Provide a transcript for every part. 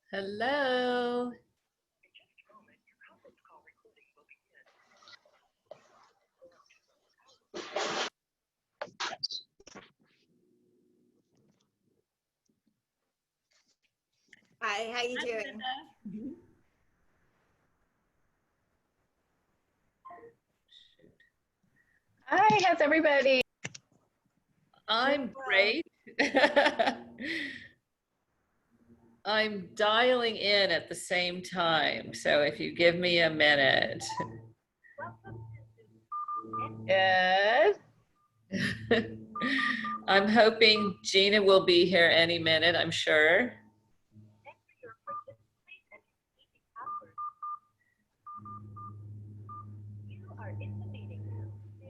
Hello. Hi, how you doing? Hi, how's everybody? I'm great. I'm dialing in at the same time, so if you give me a minute. Good. I'm hoping Gina will be here any minute, I'm sure.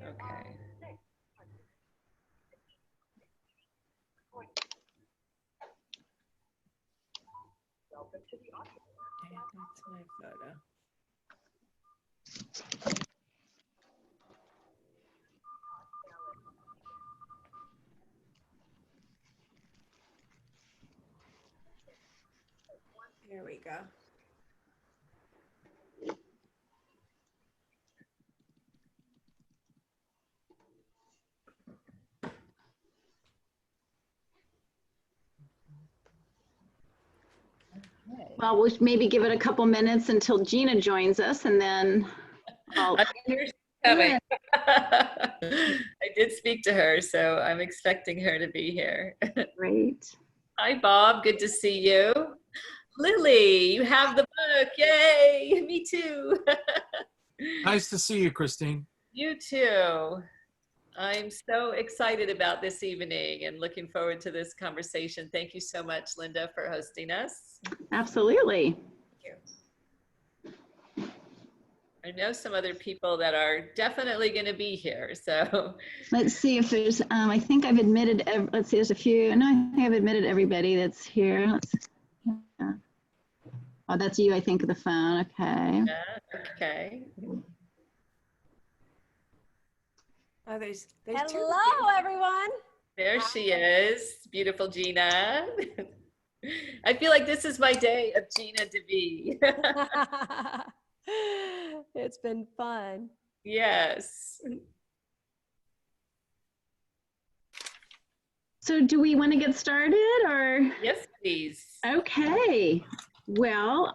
Okay. That's my photo. Here we go. Well, we'll maybe give it a couple minutes until Gina joins us, and then I'll. I hear she's coming. I did speak to her, so I'm expecting her to be here. Great. Hi, Bob. Good to see you. Lily, you have the book. Yay! Me too. Nice to see you, Christine. You too. I'm so excited about this evening and looking forward to this conversation. Thank you so much, Linda, for hosting us. Absolutely. Thank you. I know some other people that are definitely going to be here, so. Let's see if there's, I think I've admitted, let's see, there's a few, no, I think I've admitted everybody that's here. Yeah. Oh, that's you, I think, the phone, okay. Yeah, okay. Oh, there's Hello, everyone. There she is, beautiful Gina. I feel like this is my day of Gina DeVee. It's been fun. Yes. So do we want to get started or? Yes, please. Okay. Well,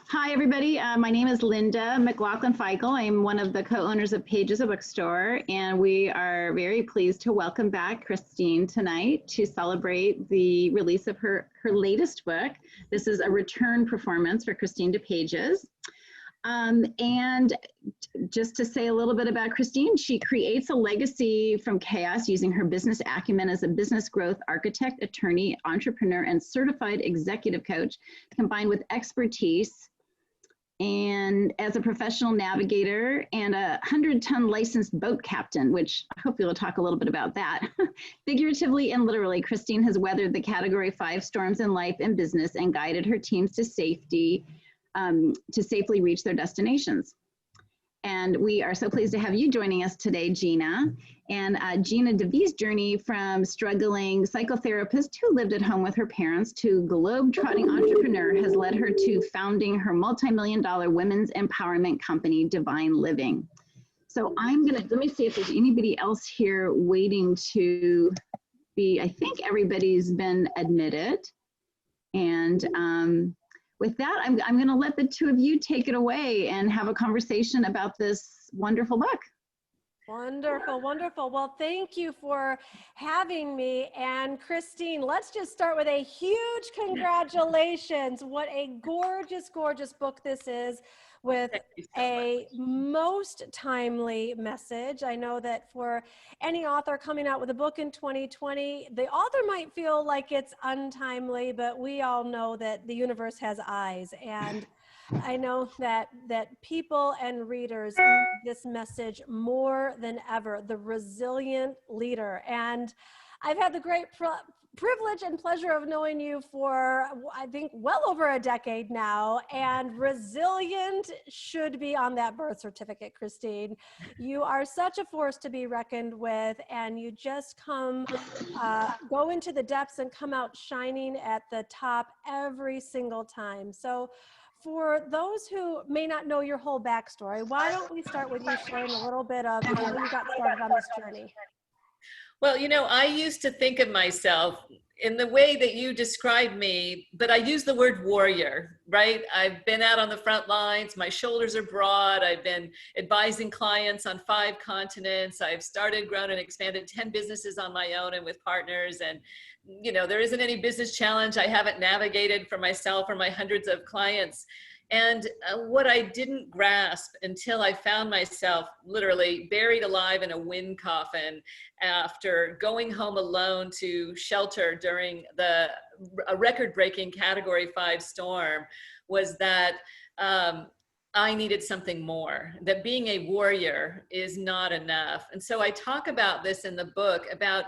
hi, everybody. My name is Linda McLaughlin-Feigl. I'm one of the co-owners of Pages, a bookstore, and we are very pleased to welcome back Christine tonight to celebrate the release of her latest book. This is a return performance for Christine to Pages. And just to say a little bit about Christine, she creates a legacy from chaos using her business acumen as a business growth architect, attorney, entrepreneur, and certified executive coach, combined with expertise and as a professional navigator and a 100-ton licensed boat captain, which I hope you'll talk a little bit about that. Figuratively and literally, Christine has weathered the Category 5 storms in life and business and guided her teams to safely reach their destinations. And we are so pleased to have you joining us today, Gina. And Gina DeVee's journey from struggling psychotherapist who lived at home with her parents to globe-trotting entrepreneur has led her to founding her multi-million-dollar women's empowerment company, Divine Living. So let me see if there's anybody else here waiting to be, I think everybody's been admitted. And with that, I'm going to let the two of you take it away and have a conversation about this wonderful book. Wonderful, wonderful. Well, thank you for having me. And Christine, let's just start with a huge congratulations. What a gorgeous, gorgeous book this is, with a most timely message. I know that for any author coming out with a book in 2020, the author might feel like it's untimely, but we all know that the universe has eyes. And I know that people and readers need this message more than ever, the resilient leader. And I've had the great privilege and pleasure of knowing you for, I think, well over a decade now, and resilient should be on that birth certificate, Christine. You are such a force to be reckoned with, and you just go into the depths and come out shining at the top every single time. So for those who may not know your whole backstory, why don't we start with you sharing a little bit of how you got started on this journey? Well, I used to think of myself in the way that you described me, but I use the word warrior, right? I've been out on the front lines. My shoulders are broad. I've been advising clients on 5 continents. I've started, grown, and expanded 10 businesses on my own and with partners. And, there isn't any business challenge I haven't navigated for myself or my hundreds of clients. And what I didn't grasp until I found myself literally buried alive in a wind coffin after going home alone to shelter during a record-breaking Category 5 storm was that I needed something more, that being a warrior is not enough. And so I talk about this in the book about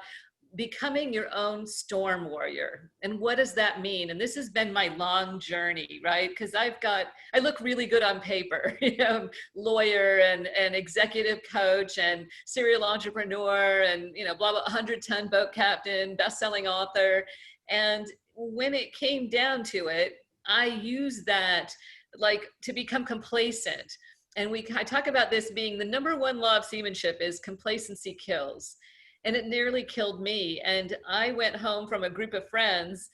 becoming your own storm warrior. And what does that mean? And this has been my long journey, right? Because I look really good on paper, lawyer and executive coach and serial entrepreneur and, blah, blah, 100-ton boat captain, best-selling author. And when it came down to it, I used that to become complacent. And I talk about this being the #1 law of seamanship is complacency kills. And it nearly killed me. And I went home from a group of friends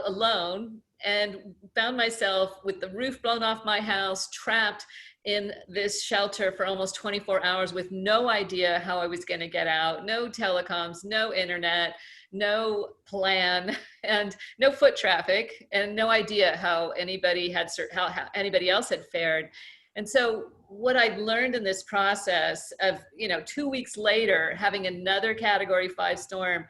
alone and found myself with the roof blown off my house, trapped in this shelter for almost 24 hours with no idea how I was going to get out, no telecoms, no internet, no plan, and no foot traffic, and no idea how anybody else had fared. And so what I've learned in this process of, 2 weeks later, having another Category 5 storm,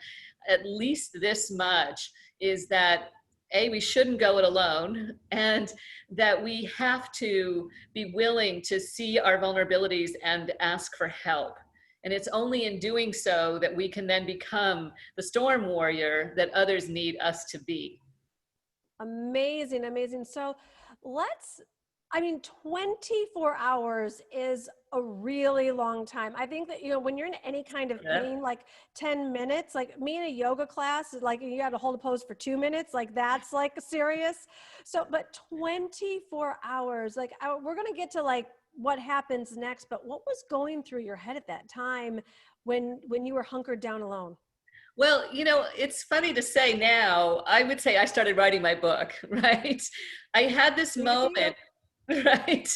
at least this much, is that we shouldn't go it alone, and that we have to be willing to see our vulnerabilities and ask for help. And it's only in doing so that we can then become the storm warrior that others need us to be. Amazing, amazing. So 24 hours is a really long time. I think that, when you're in any kind of pain, 10 minutes, like me in a yoga class, you got to hold a pose for 2 minutes, that's serious. So, but 24 hours, we're going to get to what happens next, but what was going through your head at that time when you were hunkered down alone? Well, it's funny to say now, I would say I started writing my book, right? I had this moment. Right.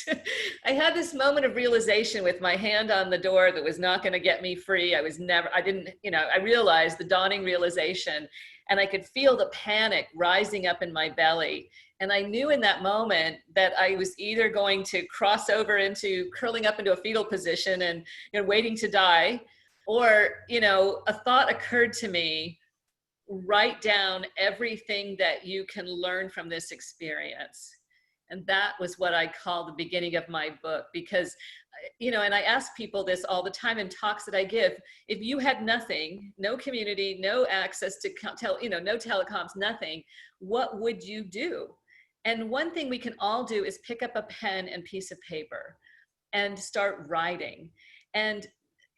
I had this moment of realization with my hand on the door that was not going to get me free. I realized the dawning realization, and I could feel the panic rising up in my belly. And I knew in that moment that I was either going to cross over into curling up into a fetal position and waiting to die, or, a thought occurred to me: write down everything that you can learn from this experience. And that was what I call the beginning of my book, because, and I ask people this all the time in talks that I give: if you had nothing, no community, no access to no telecoms, nothing, what would you do? And one thing we can all do is pick up a pen and piece of paper and start writing. And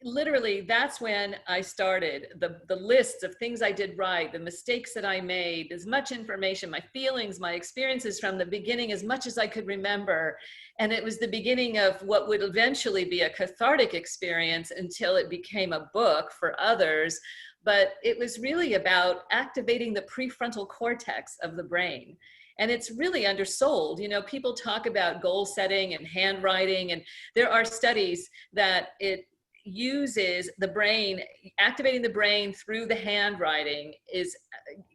literally, that's when I started the lists of things I did right, the mistakes that I made, as much information, my feelings, my experiences from the beginning, as much as I could remember. And it was the beginning of what would eventually be a cathartic experience until it became a book for others. But it was really about activating the prefrontal cortex of the brain. And it's really undersold. People talk about goal setting and handwriting, and there are studies that it uses the brain, activating the brain through the handwriting is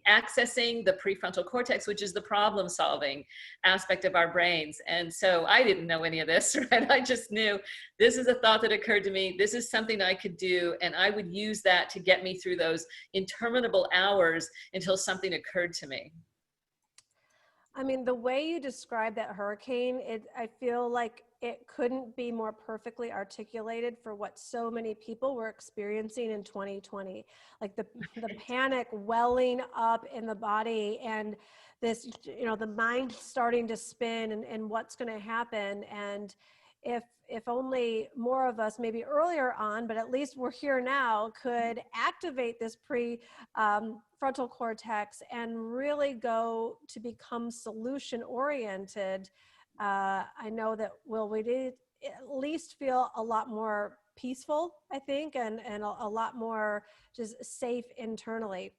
accessing the prefrontal cortex, which is the problem solving aspect of our brains. And so I didn't know any of this, right? I just knew this is a thought that occurred to me. This is something I could do. And I would use that to get me through those interminable hours until something occurred to me. I mean, the way you describe that hurricane, I feel like it couldn't be more perfectly articulated for what so many people were experiencing in 2020. Like the panic welling up in the body, and this, the mind starting to spin, and what's going to happen. And if only more of us, maybe earlier on, but at least we're here now, could activate this frontal cortex and really go to become solution oriented, I know that we did at least feel a lot more peaceful, I think, and a lot more just safe internally.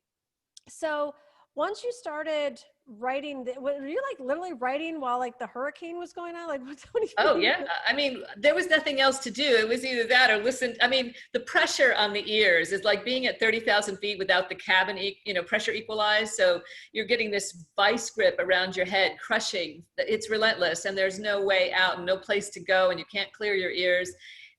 So once you started writing, were you like literally writing while like the hurricane was going on? Like, what do you Oh mean? yeah. I mean, there was nothing else to do. It was either that or listen. I mean, the pressure on the ears is like being at 30,000 feet without the cabin, pressure equalized. So you're getting this vice grip around your head, crushing. It's relentless, and there's no way out and no place to go, and you can't clear your ears.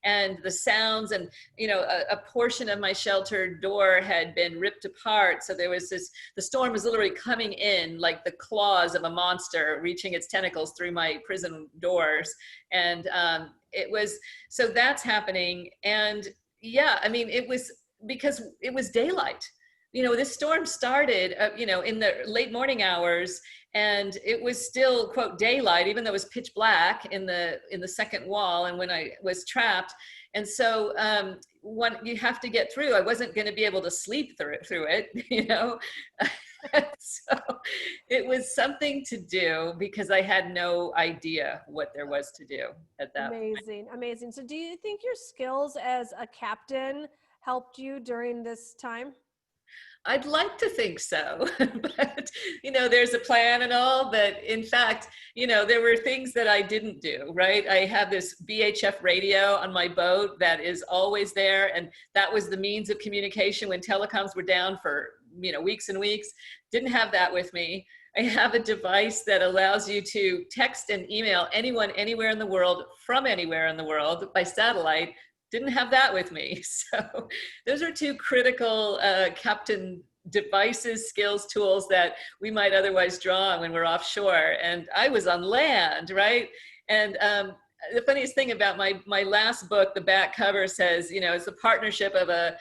And the sounds, and a portion of my shelter door had been ripped apart, so there was the storm was literally coming in like the claws of a monster reaching its tentacles through my prison doors. And it was, so that's happening. And yeah, I mean, it was because it was daylight. This storm started in the late morning hours, and it was still, quote, daylight, even though it was pitch black in the second wall and when I was trapped. And so when you have to get through, I wasn't going to be able to sleep through it. So it was something to do because I had no idea what there was to do at that Amazing, amazing. So do you think your skills as a captain helped you during this time? I'd like to think so, but there's a plan and all, but in fact, there were things that I didn't do, right? I have this VHF radio on my boat that is always there, and that was the means of communication when telecoms were down for, weeks and weeks. Didn't have that with me. I have a device that allows you to text and email anyone, anywhere in the world, from anywhere in the world by satellite. Didn't have that with me. So those are two critical captain devices, skills, tools that we might otherwise draw on when we're offshore. And I was on land, right? And the funniest thing about my last book, the back cover says, it's the partnership of a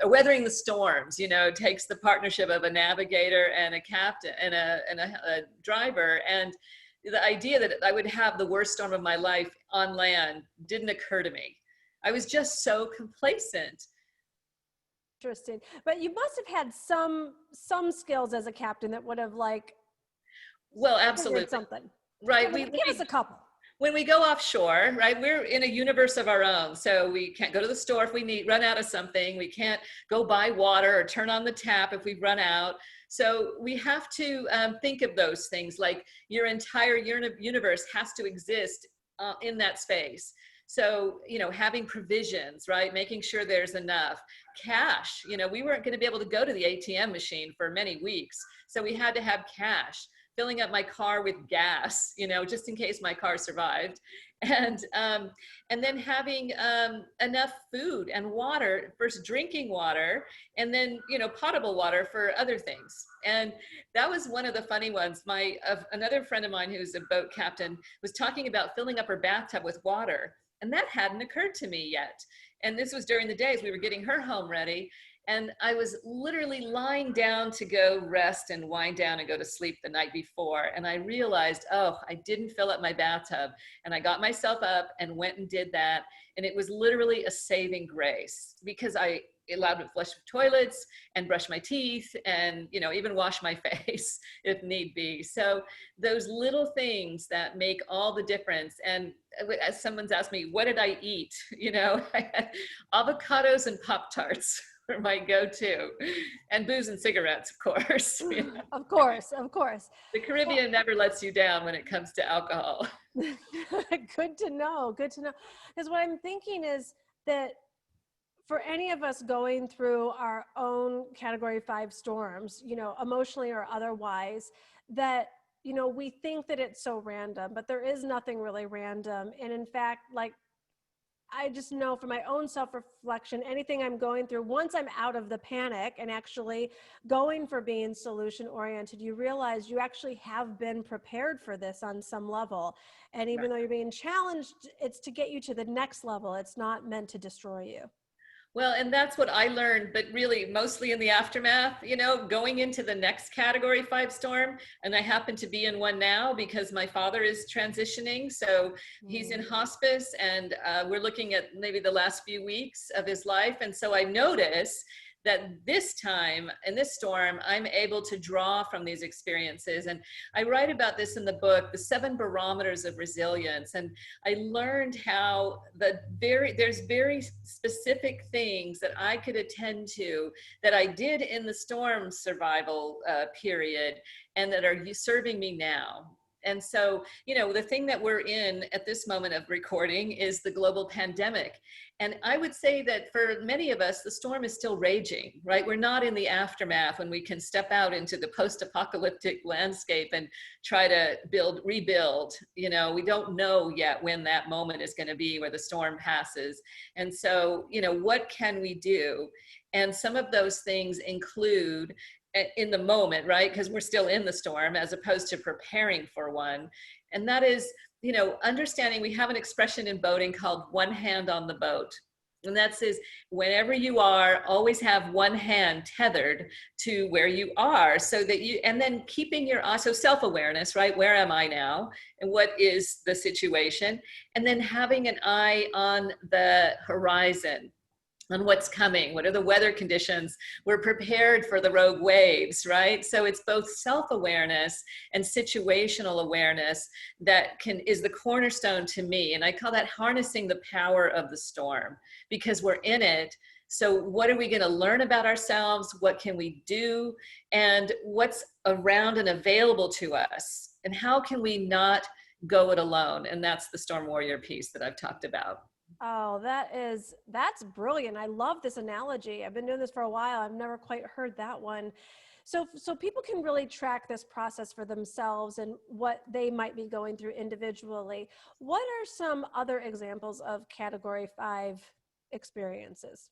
weathering the storms. It takes the partnership of a navigator and a captain and a driver. And the idea that I would have the worst storm of my life on land didn't occur to me. I was just so complacent. Interesting. But you must have had some skills as a captain that would have Well, absolutely. Something. Right. Give us a couple. When we go offshore, right, we're in a universe of our own. So we can't go to the store if we run out of something. We can't go buy water or turn on the tap if we run out. So we have to think of those things, like your entire universe has to exist in that space. So, having provisions, right? Making sure there's enough cash. We weren't going to be able to go to the ATM machine for many weeks. So we had to have cash, filling up my car with gas, just in case my car survived. And then having enough food and water, first drinking water, and then, potable water for other things. And that was one of the funny ones. Another friend of mine who's a boat captain was talking about filling up her bathtub with water. And that hadn't occurred to me yet. And this was during the days we were getting her home ready. And I was literally lying down to go rest and wind down and go to sleep the night before. And I realized, I didn't fill up my bathtub. And I got myself up and went and did that. And it was literally a saving grace because I allowed me to flush toilets and brush my teeth and, even wash my face if need be. So those little things that make all the difference. And as someone's asked me, what did I eat? I had avocados and Pop-Tarts were my go-to, and booze and cigarettes, of course. Of course, of course. The Caribbean never lets you down when it comes to alcohol. Good to know, good to know. Because what I'm thinking is that for any of us going through our own category 5 storms, emotionally or otherwise, that, we think that it's so random, but there is nothing really random. And in fact, I just know from my own self-reflection, anything I'm going through, once I'm out of the panic and actually going for being solution oriented, you realize you actually have been prepared for this on some level. And even though you're being challenged, it's to get you to the next level. It's not meant to destroy you. Well, and that's what I learned, but really mostly in the aftermath, going into the next category 5 storm. And I happen to be in one now because my father is transitioning. So he's in hospice, and we're looking at maybe the last few weeks of his life. And so I notice that this time in this storm, I'm able to draw from these experiences. And I write about this in the book, The 7 Barometers of Resilience. And I learned how there's very specific things that I could attend to that I did in the storm survival period, and that are serving me now. And so, the thing that we're in at this moment of recording is the global pandemic. And I would say that for many of us, the storm is still raging, right? We're not in the aftermath when we can step out into the post-apocalyptic landscape and try to rebuild. We don't know yet when that moment is going to be where the storm passes. And so, what can we do? And some of those things include, in the moment, right? Because we're still in the storm as opposed to preparing for one. And that is, understanding, we have an expression in boating called one hand on the boat. And that says, whenever you are, always have one hand tethered to where you are, so that and then keeping your eye, so self-awareness, right? Where am I now? And what is the situation? And then having an eye on the horizon, on what's coming, what are the weather conditions, we're prepared for the rogue waves, right? So it's both self-awareness and situational awareness that is the cornerstone to me. And I call that harnessing the power of the storm, because we're in it. So what are we going to learn about ourselves? What can we do? And what's around and available to us? And how can we not go it alone? And that's the Storm Warrior piece that I've talked about. Oh, that's brilliant. I love this analogy. I've been doing this for a while. I've never quite heard that one. So people can really track this process for themselves and what they might be going through individually. What are some other examples of category 5 experiences?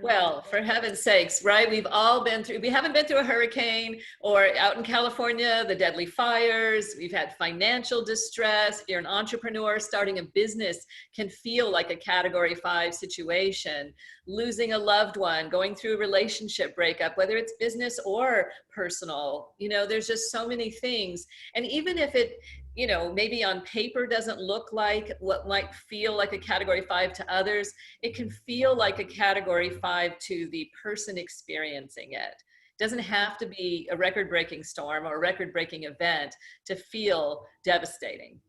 Well, for heaven's sakes, right? We haven't been through a hurricane, or out in California, the deadly fires. We've had financial distress. If you're an entrepreneur, starting a business can feel like a category 5 situation. Losing a loved one, going through a relationship breakup, whether it's business or personal, there's just so many things. And even if it, maybe on paper doesn't look like what might feel like a category 5 to others, it can feel like a category 5 to the person experiencing it. It doesn't have to be a record-breaking storm or a record-breaking event to feel devastating.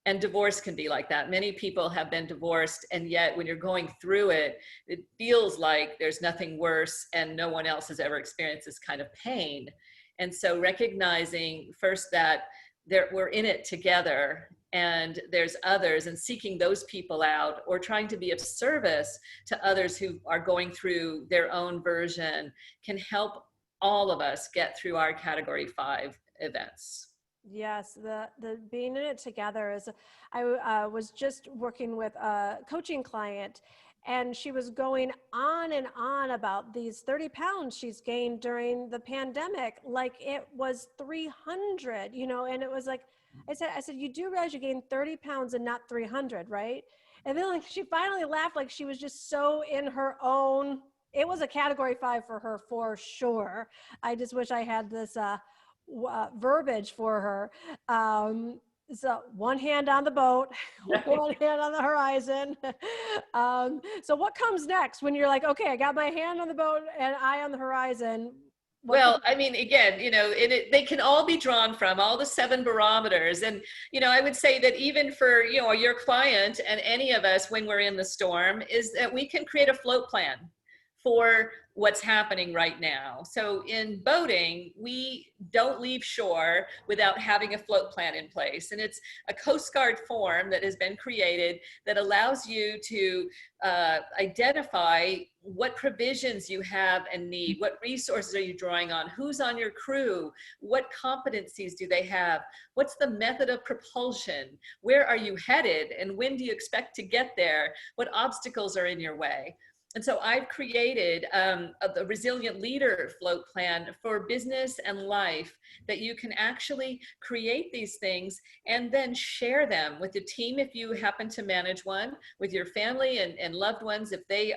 And divorce can be like that. Many people have been divorced, and yet when you're going through it, it feels like there's nothing worse and no one else has ever experienced this kind of pain. And so recognizing first that we're in it together, and there's others, and seeking those people out, or trying to be of service to others who are going through their own version, can help all of us get through our category 5 events. Yes, the being in it together is, I was just working with a coaching client, and she was going on and on about these 30 pounds she's gained during the pandemic, like it was 300, and it was like, I said, you do realize you gained 30 pounds and not 300, right? And then like she finally laughed, like she was just so in her own, it was a category 5 for her for sure. I just wish I had this, verbiage for her. So one hand on the boat, one hand on the horizon. So what comes next when you're like, okay, I got my hand on the boat and eye on the horizon? Well, I mean, again, they can all be drawn from all the 7 barometers. And, I would say that even for, your client and any of us when we're in the storm, is that we can create a float plan for what's happening right now. So in boating, we don't leave shore without having a float plan in place. And it's a Coast Guard form that has been created that allows you to identify what provisions you have and need, what resources are you drawing on, who's on your crew, what competencies do they have, what's the method of propulsion, where are you headed, and when do you expect to get there, what obstacles are in your way. And so I've created a resilient leader float plan for business and life that you can actually create these things and then share them with the team if you happen to manage one, with your family and loved ones if they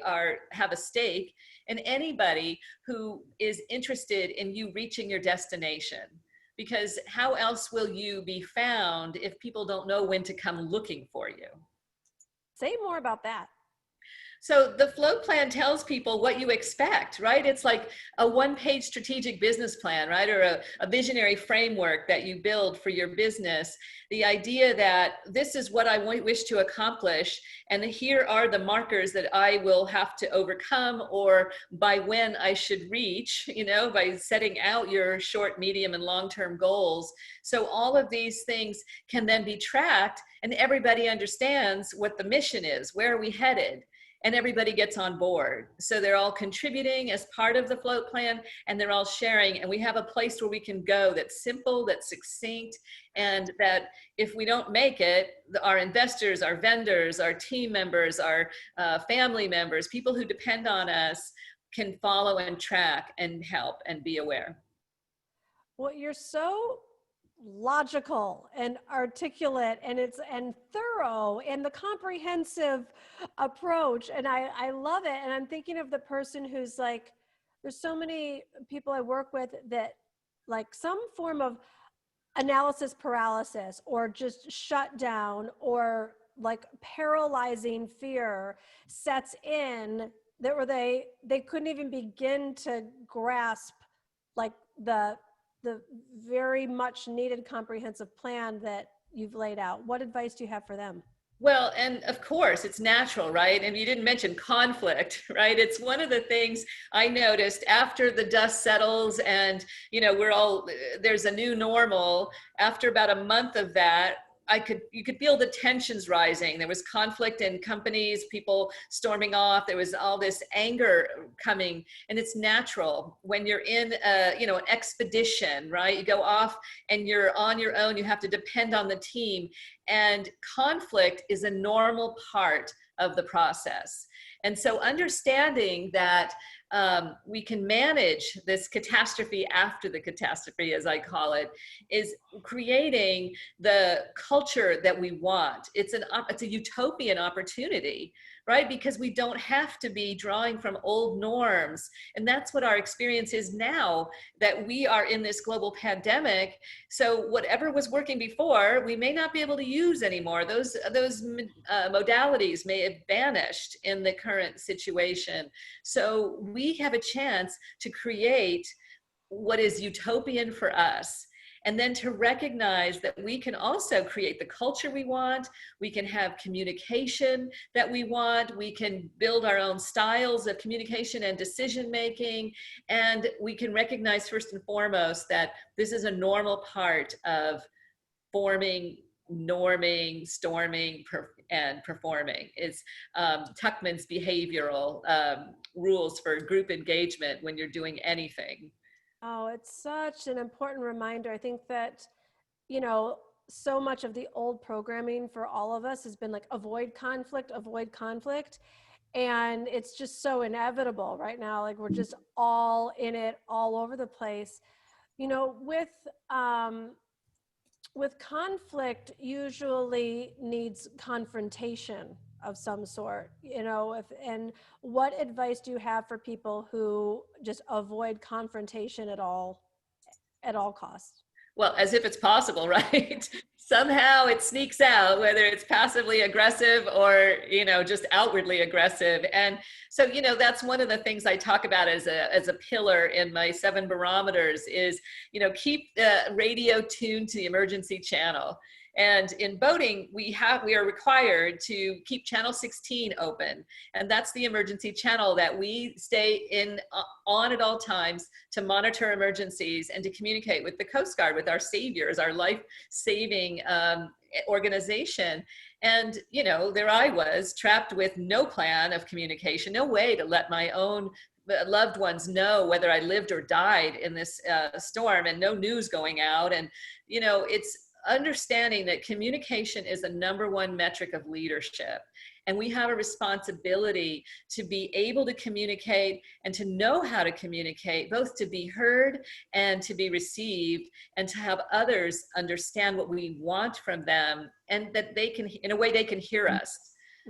have a stake, and anybody who is interested in you reaching your destination. Because how else will you be found if people don't know when to come looking for you? Say more about that. So the float plan tells people what you expect, right? It's like a one-page strategic business plan, right? Or a visionary framework that you build for your business. The idea that this is what I wish to accomplish, and here are the markers that I will have to overcome, or by when I should reach, you know, by setting out your short, medium, and long-term goals. So all of these things can then be tracked, and everybody understands what the mission is, where are we headed? And everybody gets on board. So they're all contributing as part of the float plan, and they're all sharing. And we have a place where we can go that's simple, that's succinct, and that if we don't make it, our investors, our vendors, our team members, our family members, people who depend on us can follow and track and help and be aware. Well, you're so logical and articulate, and thorough, and the comprehensive approach, and I love it. And I'm thinking of the person who's like, there's so many people I work with that like some form of analysis paralysis, or just shut down, or like paralyzing fear sets in, that where they couldn't even begin to grasp like the very much needed comprehensive plan that you've laid out. What advice do you have for them? Well, and of course, it's natural, right? And you didn't mention conflict, right? It's one of the things I noticed after the dust settles and, you know, there's a new normal. After about a month of that, you could feel the tensions rising. There was conflict in companies, people storming off. There was all this anger coming, and it's natural when you're in an expedition, right? You go off and you're on your own. You have to depend on the team, and conflict is a normal part of the process. And so understanding that we can manage this catastrophe after the catastrophe, as I call it, is creating the culture that we want. It's a utopian opportunity, right? Because we don't have to be drawing from old norms. And that's what our experience is now, that we are in this global pandemic. So whatever was working before, we may not be able to use anymore. Those modalities may have vanished in the current situation. So we have a chance to create what is utopian for us. And then to recognize that we can also create the culture we want, we can have communication that we want, we can build our own styles of communication and decision making, and we can recognize first and foremost that this is a normal part of forming, norming, storming, and performing. It's Tuckman's behavioral rules for group engagement when you're doing anything. Oh, it's such an important reminder. I think that, you know, so much of the old programming for all of us has been like avoid conflict. And it's just so inevitable right now. Like we're just all in it, all over the place. You know, with conflict usually needs confrontation of some sort, you know, and what advice do you have for people who just avoid confrontation at all costs? Well, as if it's possible, right? Somehow it sneaks out, whether it's passively aggressive or, you know, just outwardly aggressive. And so, you know, that's one of the things I talk about as a pillar in my 7 barometers is, you know, keep the radio tuned to the emergency channel. And in boating, we are required to keep channel 16 open. And that's the emergency channel that we stay in on at all times to monitor emergencies and to communicate with the Coast Guard, with our saviors, our life-saving organization. And, you know, there I was trapped with no plan of communication, no way to let my own loved ones know whether I lived or died in this storm, and no news going out. And, you know, it's understanding that communication is the #1 metric of leadership. And we have a responsibility to be able to communicate and to know how to communicate, both to be heard and to be received, and to have others understand what we want from them, and that they can, in a way, they can hear us.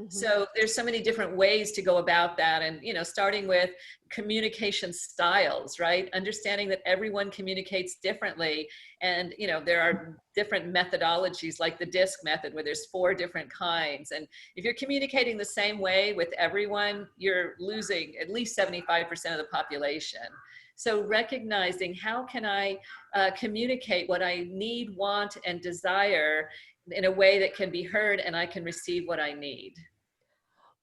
So there's so many different ways to go about that. And, you know, starting with communication styles, right? Understanding that everyone communicates differently. And, you know, there are different methodologies like the DISC method, where there's 4 different kinds. And if you're communicating the same way with everyone, you're losing at least 75% of the population. So recognizing, how can I communicate what I need, want, and desire in a way that can be heard and I can receive what I need.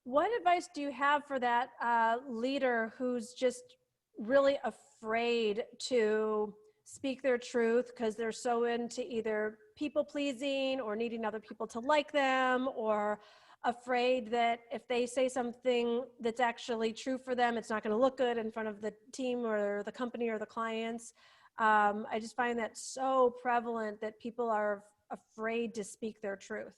What advice do you have for that leader who's just really afraid to speak their truth because they're so into either people pleasing or needing other people to like them, or afraid that if they say something that's actually true for them, it's not going to look good in front of the team or the company or the clients? I just find that so prevalent that people are afraid to speak their truth.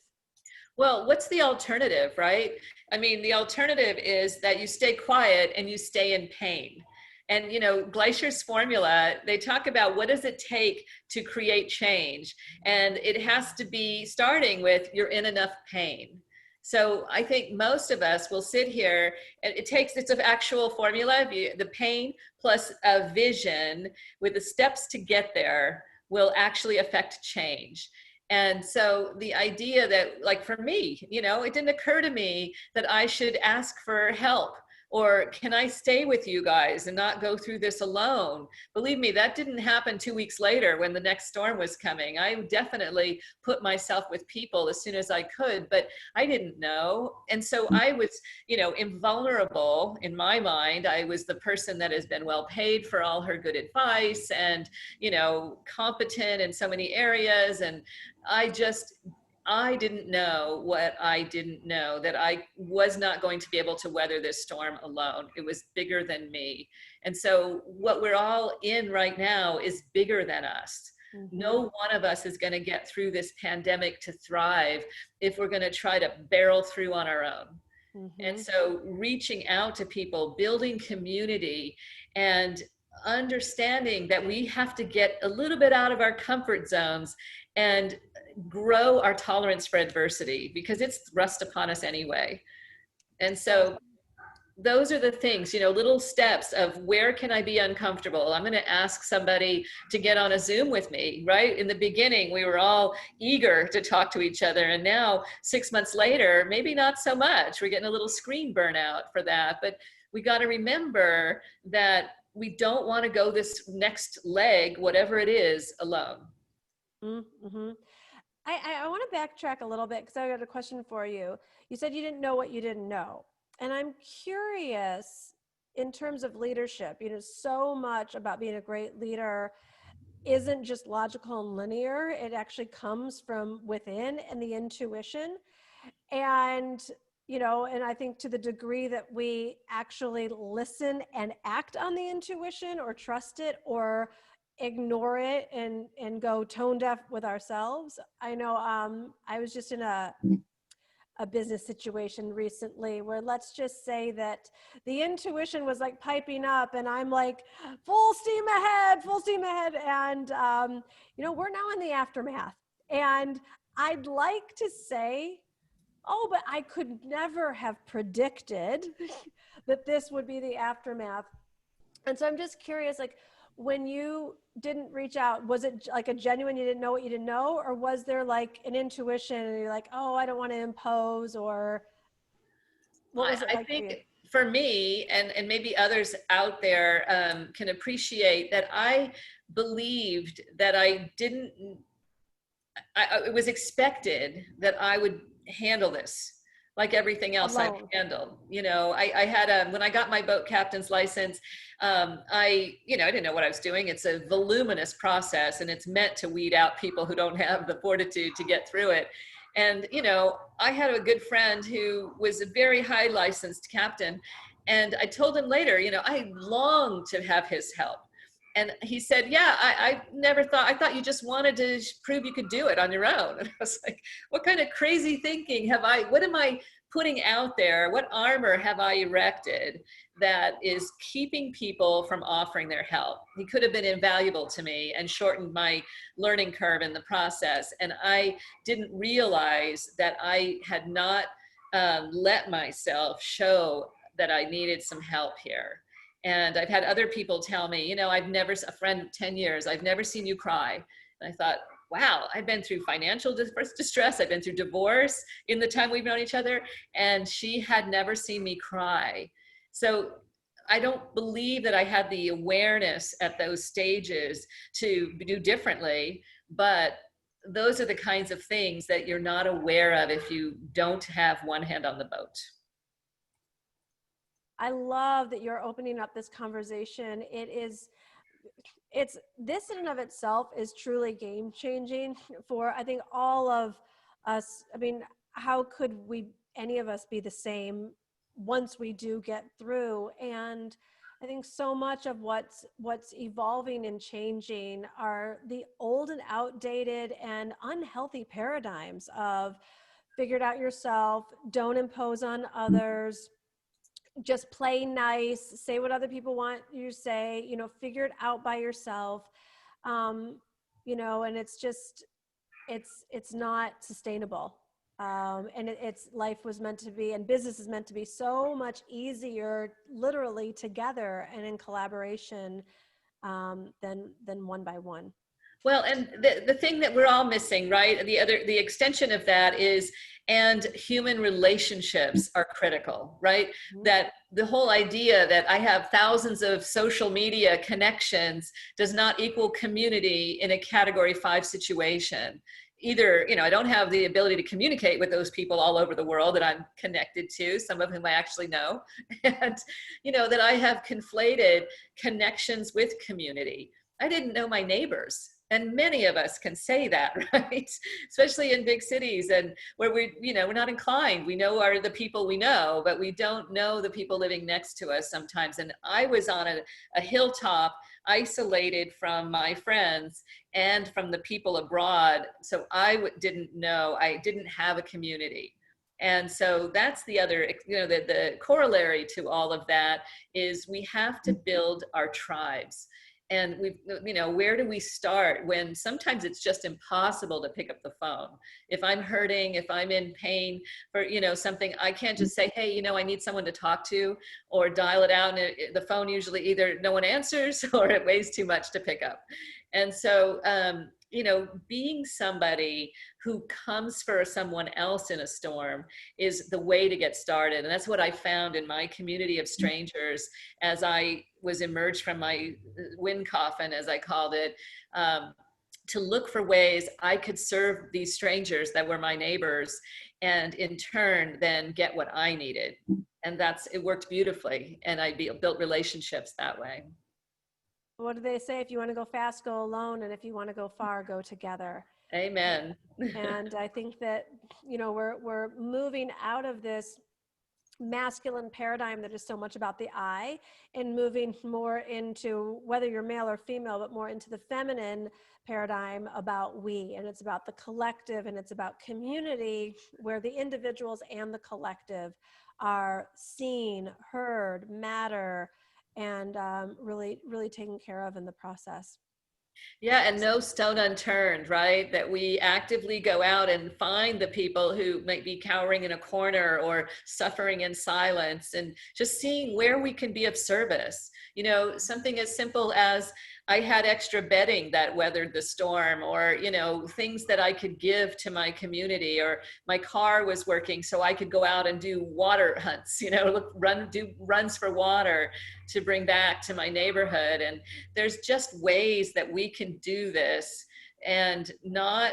Well, what's the alternative, right? I mean, the alternative is that you stay quiet and you stay in pain. And, you know, Gleischer's formula, they talk about what does it take to create change? And it has to be starting with, you're in enough pain. So I think most of us will sit here, and it's an actual formula, the pain plus a vision with the steps to get there will actually affect change. And so the idea that, like for me, you know, it didn't occur to me that I should ask for help, or can I stay with you guys and not go through this alone? Believe me, that didn't happen 2 weeks later when the next storm was coming. I definitely put myself with people as soon as I could, but I didn't know. And so I was, you know, invulnerable in my mind. I was the person that has been well paid for all her good advice and, you know, competent in so many areas. And I didn't know what I didn't know, that I was not going to be able to weather this storm alone. It was bigger than me. And so what we're all in right now is bigger than us. No one of us is going to get through this pandemic to thrive if we're going to try to barrel through on our own. And so reaching out to people, building community, and understanding that we have to get a little bit out of our comfort zones and grow our tolerance for adversity, because it's thrust upon us anyway. And so those are the things, you know, little steps of, where can I be uncomfortable? I'm going to ask somebody to get on a Zoom with me, right? In the beginning, we were all eager to talk to each other. And now 6 months later, maybe not so much. We're getting a little screen burnout for that. But we got to remember that we don't want to go this next leg, whatever it is, alone. I want to backtrack a little bit, because I got a question for you. You said you didn't know what you didn't know. And I'm curious, in terms of leadership, you know, so much about being a great leader isn't just logical and linear. It actually comes from within and the intuition. And, you know, and I think to the degree that we actually listen and act on the intuition, or trust it, or ignore it and go tone deaf with ourselves. I know I was just in a business situation recently where, let's just say that the intuition was like piping up, and I'm like, full steam ahead. And, you know, we're now in the aftermath. And I'd like to say, oh, but I could never have predicted that this would be the aftermath. And so I'm just curious, like, when you didn't reach out, was it like a genuine, you didn't know what you didn't know? Or was there like an intuition and you're like, oh, I don't want to impose? Or what was it like? I think for me, and maybe others out there can appreciate that, I believed that I didn't, it was expected that I would handle this like everything else I've Alone. handled. You know, I had when I got my boat captain's license, I didn't know what I was doing. It's a voluminous process, and it's meant to weed out people who don't have the fortitude to get through it. And, I had a good friend who was a very high licensed captain. And I told him later, I longed to have his help. And he said, yeah, I never thought, I thought you just wanted to prove you could do it on your own. And I was like, what kind of crazy thinking what am I putting out there? What armor have I erected that is keeping people from offering their help? He could have been invaluable to me and shortened my learning curve in the process. And I didn't realize that I had not let myself show that I needed some help here. And I've had other people tell me, a friend of 10 years, I've never seen you cry. And I thought, wow, I've been through financial distress. I've been through divorce in the time we've known each other. And she had never seen me cry. So I don't believe that I had the awareness at those stages to do differently, but those are the kinds of things that you're not aware of if you don't have one hand on the boat. I love that you're opening up this conversation. This in and of itself is truly game changing for, I think, all of us. I mean, how could any of us be the same once we do get through? And I think so much of what's evolving and changing are the old and outdated and unhealthy paradigms of figure it out yourself, don't impose on others, just play nice, say what other people want you to say, figure it out by yourself. And it's not sustainable. And life was meant to be, and business is meant to be so much easier, literally together and in collaboration, than one by one. Well, and the thing that we're all missing, right? The extension of that is, and human relationships are critical, right? Mm-hmm. That the whole idea that I have thousands of social media connections does not equal community in a category 5 situation. Either, I don't have the ability to communicate with those people all over the world that I'm connected to, some of whom I actually know, and, that I have conflated connections with community. I didn't know my neighbors. And many of us can say that, right? Especially in big cities and where we're not inclined. We know the people we know, but we don't know the people living next to us sometimes. And I was on a hilltop, isolated from my friends and from the people abroad. So I didn't have a community. And so that's the other, the corollary to all of that is we have to build our tribes. And where do we start when sometimes it's just impossible to pick up the phone? If I'm hurting, if I'm in pain for, something, I can't just say, hey, I need someone to talk to, or dial it out. And the phone usually either no one answers or it weighs too much to pick up. And so, being somebody who comes for someone else in a storm is the way to get started. And that's what I found in my community of strangers as I was emerged from my wind coffin, as I called it, to look for ways I could serve these strangers that were my neighbors, and in turn then get what I needed. And it worked beautifully. And I built relationships that way. What do they say? If you want to go fast, go alone. And if you want to go far, go together. Amen. And I think that, we're moving out of this masculine paradigm that is so much about the I, and moving more into, whether you're male or female, but more into the feminine paradigm about we. And it's about the collective, and it's about community, where the individuals and the collective are seen, heard, matter, and really, really taken care of in the process. Yeah, and no stone unturned, right? That we actively go out and find the people who might be cowering in a corner or suffering in silence, and just seeing where we can be of service. Something as simple as I had extra bedding that weathered the storm, or, things that I could give to my community, or my car was working so I could go out and do water hunts, do runs for water to bring back to my neighborhood. And there's just ways that we can do this and not,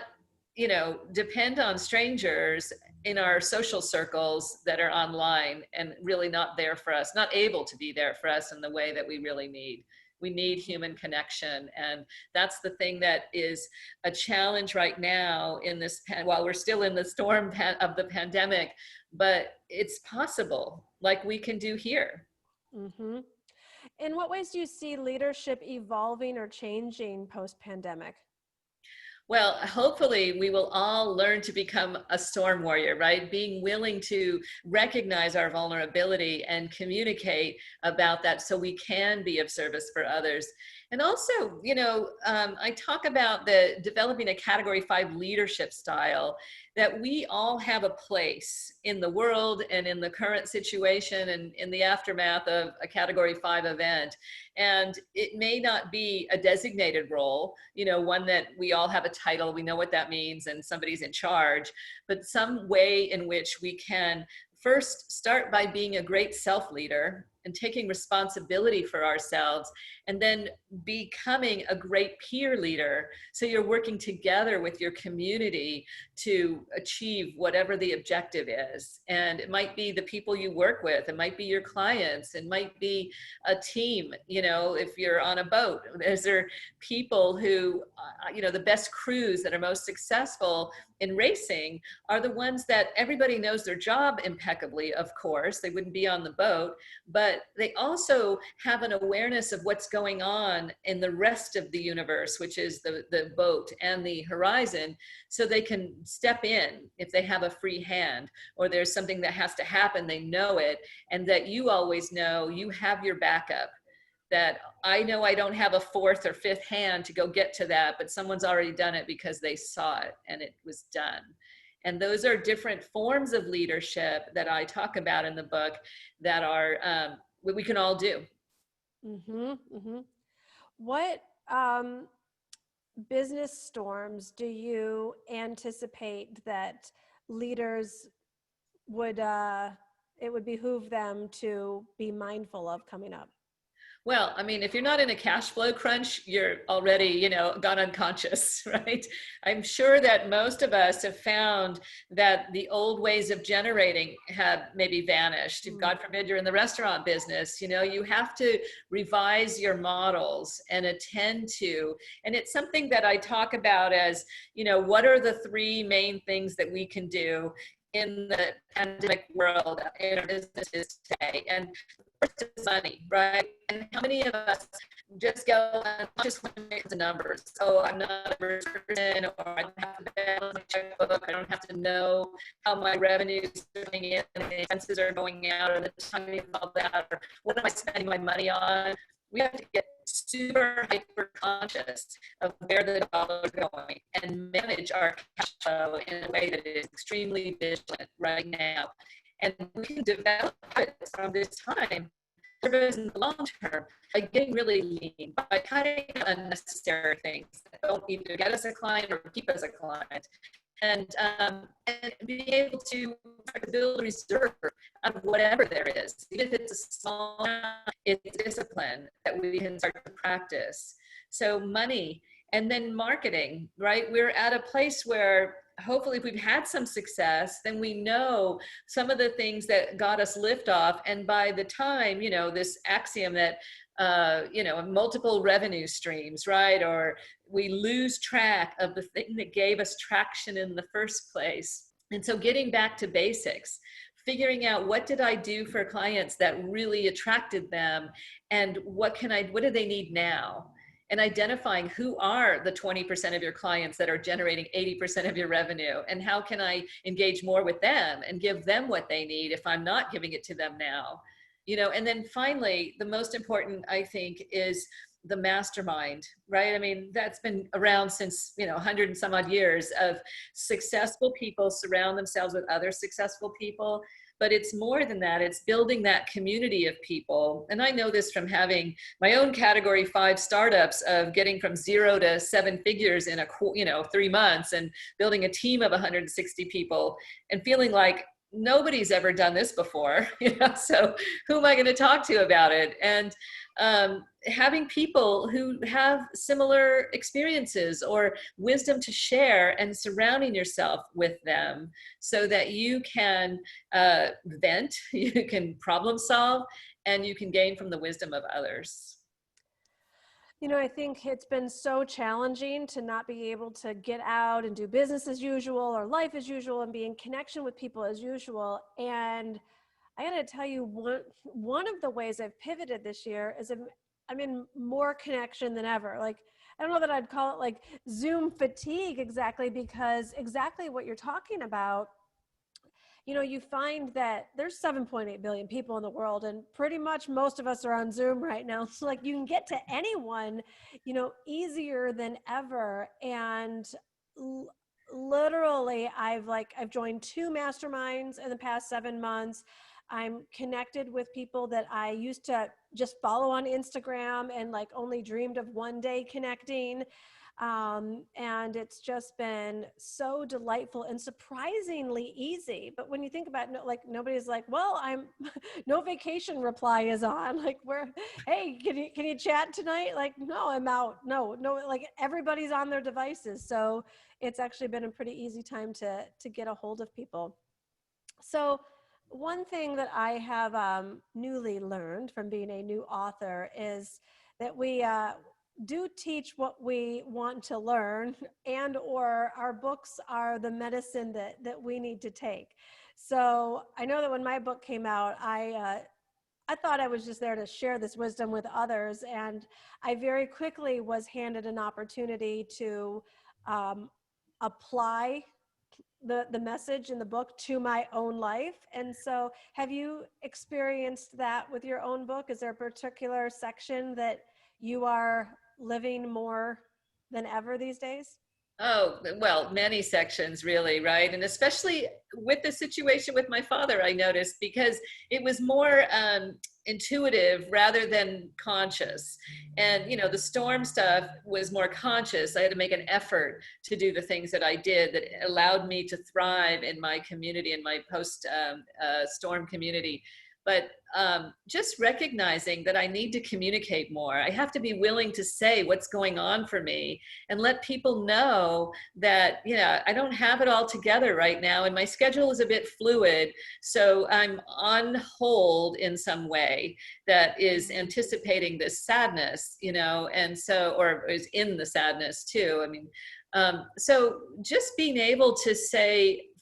depend on strangers in our social circles that are online and really not there for us, not able to be there for us in the way that we really need. We need human connection. And that's the thing that is a challenge right now in this, while we're still in the storm of the pandemic, but it's possible, like we can do here. Mm-hmm. In what ways do you see leadership evolving or changing post-pandemic? Well, hopefully we will all learn to become a storm warrior, right? Being willing to recognize our vulnerability and communicate about that so we can be of service for others. And also, I talk about developing a Category 5 leadership style, that we all have a place in the world and in the current situation and in the aftermath of a Category 5 event. And it may not be a designated role, one that we all have a title, we know what that means, and somebody's in charge, but some way in which we can first start by being a great self-leader and taking responsibility for ourselves, and then becoming a great peer leader. So you're working together with your community to achieve whatever the objective is. And it might be the people you work with, it might be your clients, it might be a team, if you're on a boat. Is there people who, the best crews that are most successful in racing are the ones that everybody knows their job impeccably, of course, they wouldn't be on the boat, but they also have an awareness of what's going on in the rest of the universe, which is the boat and the horizon, so they can step in if they have a free hand, or there's something that has to happen, they know it, and that you always know you have your backup. That I know I don't have a fourth or fifth hand to go get to that, but someone's already done it because they saw it and it was done. And those are different forms of leadership that I talk about in the book that are what we can all do. Mm-hmm, mm-hmm. What business storms do you anticipate that leaders would, it would behoove them to be mindful of coming up? Well, I mean, if you're not in a cash flow crunch, you're already, gone unconscious, right? I'm sure that most of us have found that the old ways of generating have maybe vanished. If God forbid you're in the restaurant business, you have to revise your models and attend to, and it's something that I talk about as, what are the three main things that we can do in the pandemic world in our businesses today? And first is money, right? And how many of us just go and just want to make the numbers? Oh, I'm not a person, or I don't have to balance my checkbook, I don't have to know how my revenues are coming in and the expenses are going out, or the timing of all that, or what am I spending my money on? We have to get super hyper conscious of where the dollar is going and manage our cash flow in a way that is extremely vigilant right now. And we can develop it from this time in the long term by getting really lean, by cutting unnecessary things that don't either get us a client or keep us a client. And being able to build a reserve of whatever there is, even if it's a small amount, it's discipline that we can start to practice. So money, and then marketing, right? We're at a place where hopefully if we've had some success, then we know some of the things that got us liftoff. And by the time, this axiom that, multiple revenue streams, right? Or we lose track of the thing that gave us traction in the first place. And so getting back to basics, figuring out what did I do for clients that really attracted them, and what do they need now? And identifying who are the 20% of your clients that are generating 80% of your revenue, and how can I engage more with them and give them what they need if I'm not giving it to them now? And then finally, the most important, I think, is the mastermind, right? I mean, that's been around since, 100 and some odd years of successful people surround themselves with other successful people. But it's more than that. It's building that community of people. And I know this from having my own Category 5 startups of getting from 0 to 7 figures in 3 months, and building a team of 160 people and feeling like nobody's ever done this before, so who am I going to talk to about it? And having people who have similar experiences or wisdom to share, and surrounding yourself with them so that you can vent, you can problem solve, and you can gain from the wisdom of others. I think it's been so challenging to not be able to get out and do business as usual or life as usual and be in connection with people as usual. And I got to tell you, one of the ways I've pivoted this year is I'm in more connection than ever. Like, I don't know that I'd call it like Zoom fatigue exactly, because exactly what you're talking about, you find that there's 7.8 billion people in the world, and pretty much most of us are on Zoom right now. So like you can get to anyone, easier than ever. And literally I've joined 2 masterminds in the past 7 months. I'm connected with people that I used to just follow on Instagram and like only dreamed of one day connecting. And it's just been so delightful and surprisingly easy. But when you think about it, like nobody's like, well, I'm no vacation reply is on. Like hey, can you chat tonight? Like, no, I'm out. No, like everybody's on their devices. So it's actually been a pretty easy time to get a hold of people. So one thing that I have newly learned from being a new author is that we do teach what we want to learn, and or our books are the medicine that we need to take. So I know that when my book came out, I thought I was just there to share this wisdom with others, and I very quickly was handed an opportunity to apply the message in the book to my own life. And so have you experienced that with your own book? Is there a particular section that you are living more than ever these days? Oh, well, many sections really, right? And especially with the situation with my father, I noticed, because it was more intuitive rather than conscious. And, the storm stuff was more conscious. I had to make an effort to do the things that I did that allowed me to thrive in my community, in my post-storm community. But just recognizing that I need to communicate more. I have to be willing to say what's going on for me and let people know that, I don't have it all together right now, and my schedule is a bit fluid. So I'm on hold in some way that is anticipating this sadness, and so, or is in the sadness too. I mean, so just being able to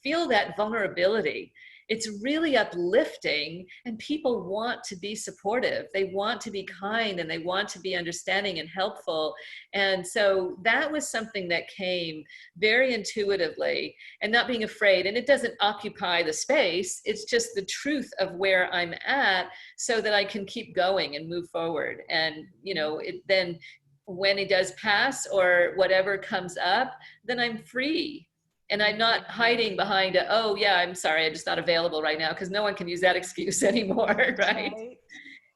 feel that vulnerability. It's really uplifting, and people want to be supportive. They want to be kind, and they want to be understanding and helpful. And so that was something that came very intuitively, and not being afraid. And it doesn't occupy the space. It's just the truth of where I'm at, so that I can keep going and move forward. And, then when it does pass or whatever comes up, then I'm free. And I'm not hiding behind oh yeah, I'm sorry, I'm just not available right now, because no one can use that excuse anymore, right?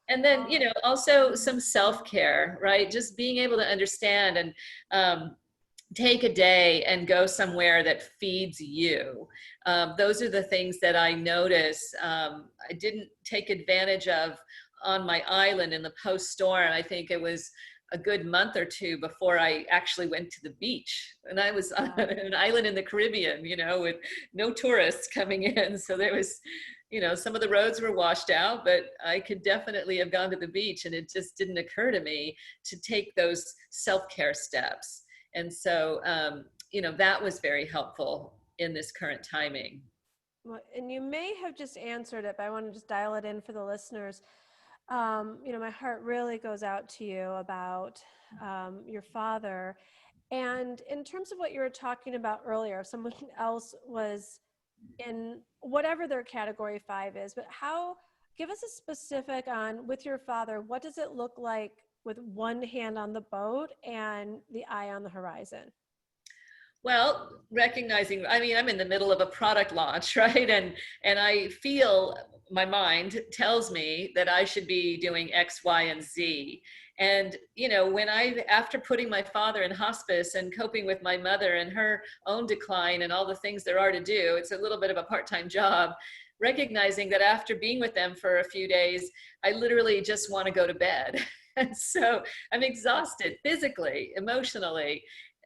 And then, also some self-care, right? Just being able to understand and take a day and go somewhere that feeds you. Those are the things that I notice I didn't take advantage of on my island in the post-storm. I think it was a good month or 2 before I actually went to the beach. And I was on an island in the Caribbean, with no tourists coming in. So there was, some of the roads were washed out, but I could definitely have gone to the beach, and it just didn't occur to me to take those self-care steps. And so, that was very helpful in this current timing. Well, and you may have just answered it, but I want to just dial it in for the listeners. My heart really goes out to you about your father. And in terms of what you were talking about earlier, if someone else was in whatever their category 5 is, but give us a specific on, with your father, what does it look like with one hand on the boat and the eye on the horizon? Well, recognizing, I'm in the middle of a product launch, right? And I feel my mind tells me that I should be doing X, Y, and Z. And, when after putting my father in hospice and coping with my mother and her own decline and all the things there are to do, it's a little bit of a part-time job, recognizing that after being with them for a few days, I literally just want to go to bed. And so I'm exhausted physically, emotionally,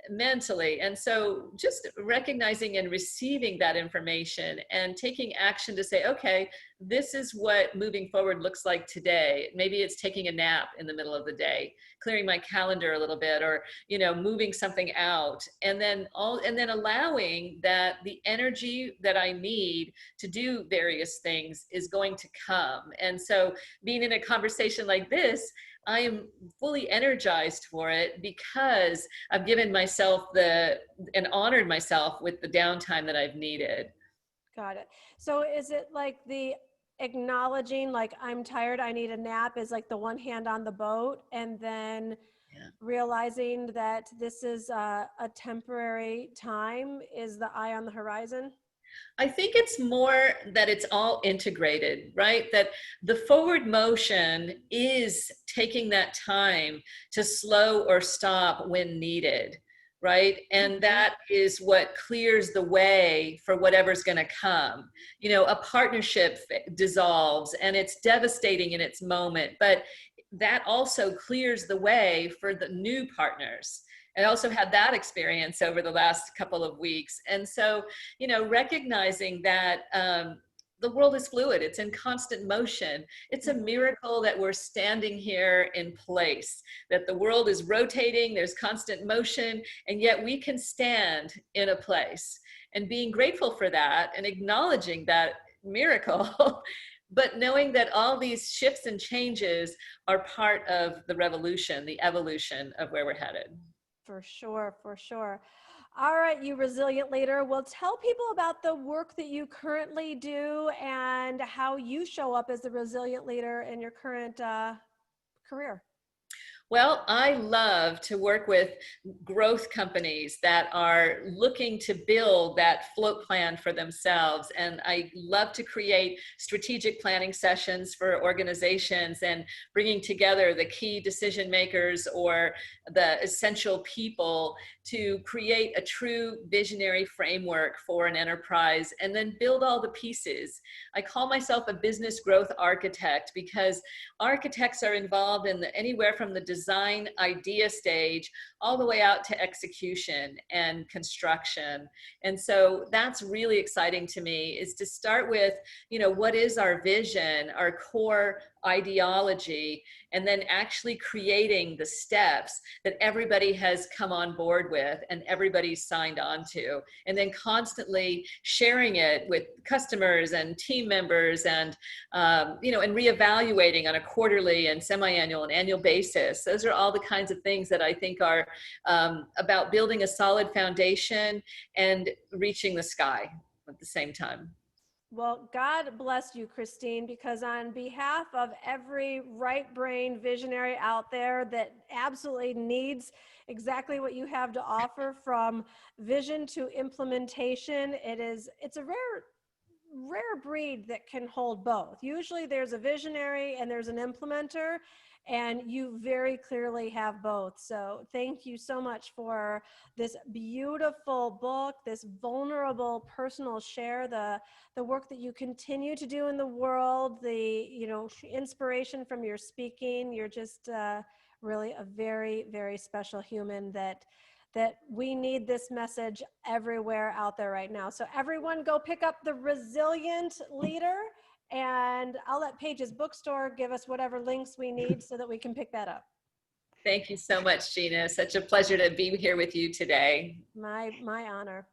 mentally. And so just recognizing and receiving that information and taking action to say, okay, this is what moving forward looks like today. Maybe it's taking a nap in the middle of the day, clearing my calendar a little bit, or, moving something out, and then allowing that the energy that I need to do various things is going to come. And so being in a conversation like this, I am fully energized for it because I've given myself and honored myself with the downtime that I've needed. Got it. So is it like the acknowledging, like, I'm tired, I need a nap, is like the one hand on the boat, and then realizing that this is a temporary time is the eye on the horizon? I think it's more that it's all integrated, right? That the forward motion is taking that time to slow or stop when needed, right? And that is what clears the way for whatever's going to come. A partnership dissolves and it's devastating in its moment, but that also clears the way for the new partners. I also had that experience over the last couple of weeks. And so, recognizing that the world is fluid, it's in constant motion. It's a miracle that we're standing here in place, that the world is rotating, there's constant motion, and yet we can stand in a place. And being grateful for that and acknowledging that miracle, but knowing that all these shifts and changes are part of the revolution, the evolution of where we're headed. For sure, for sure. All right, you resilient leader. Well, tell people about the work that you currently do and how you show up as the resilient leader in your current career. Well, I love to work with growth companies that are looking to build that float plan for themselves. And I love to create strategic planning sessions for organizations and bringing together the key decision makers or the essential people to create a true visionary framework for an enterprise and then build all the pieces. I call myself a business growth architect because architects are involved in anywhere from the design idea stage all the way out to execution and construction. And so that's really exciting to me, is to start with, what is our vision, our core ideology, and then actually creating the steps that everybody has come on board with and everybody's signed on to, and then constantly sharing it with customers and team members and, and reevaluating on a quarterly and semi-annual and annual basis. Those are all the kinds of things that I think are about building a solid foundation and reaching the sky at the same time. Well, God bless you, Christine, because on behalf of every right brain visionary out there that absolutely needs exactly what you have to offer, from vision to implementation, it's a rare breed that can hold both. Usually there's a visionary and there's an implementer, and you very clearly have both. So thank you so much for this beautiful book, this vulnerable personal share, the work that you continue to do in the world, the inspiration from your speaking. You're just really a very, very special human that we need this message everywhere out there right now. So everyone go pick up The Resilient Leader, and I'll let Paige's Bookstore give us whatever links we need so that we can pick that up. Thank you so much, Gina. Such a pleasure to be here with you today. My honor.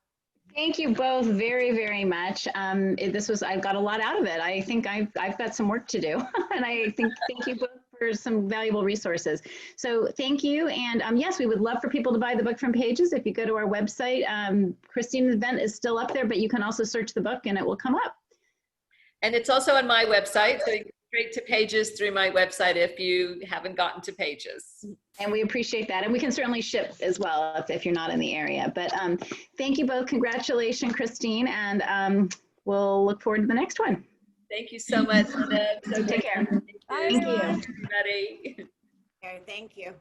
Thank you both very, very much. I've got a lot out of it. I think I've got some work to do, and I think thank you both for some valuable resources. So thank you. And yes, we would love for people to buy the book from Pages. If you go to our website, Christine's event is still up there, but you can also search the book and it will come up. And it's also on my website, so you go straight to Pages through my website if you haven't gotten to Pages. And we appreciate that. And we can certainly ship as well if you're not in the area. But thank you both. Congratulations, Christine. And we'll look forward to the next one. Thank you so much, Linda. So take care. Bye, Thank everyone. you. everybody. Okay, thank you.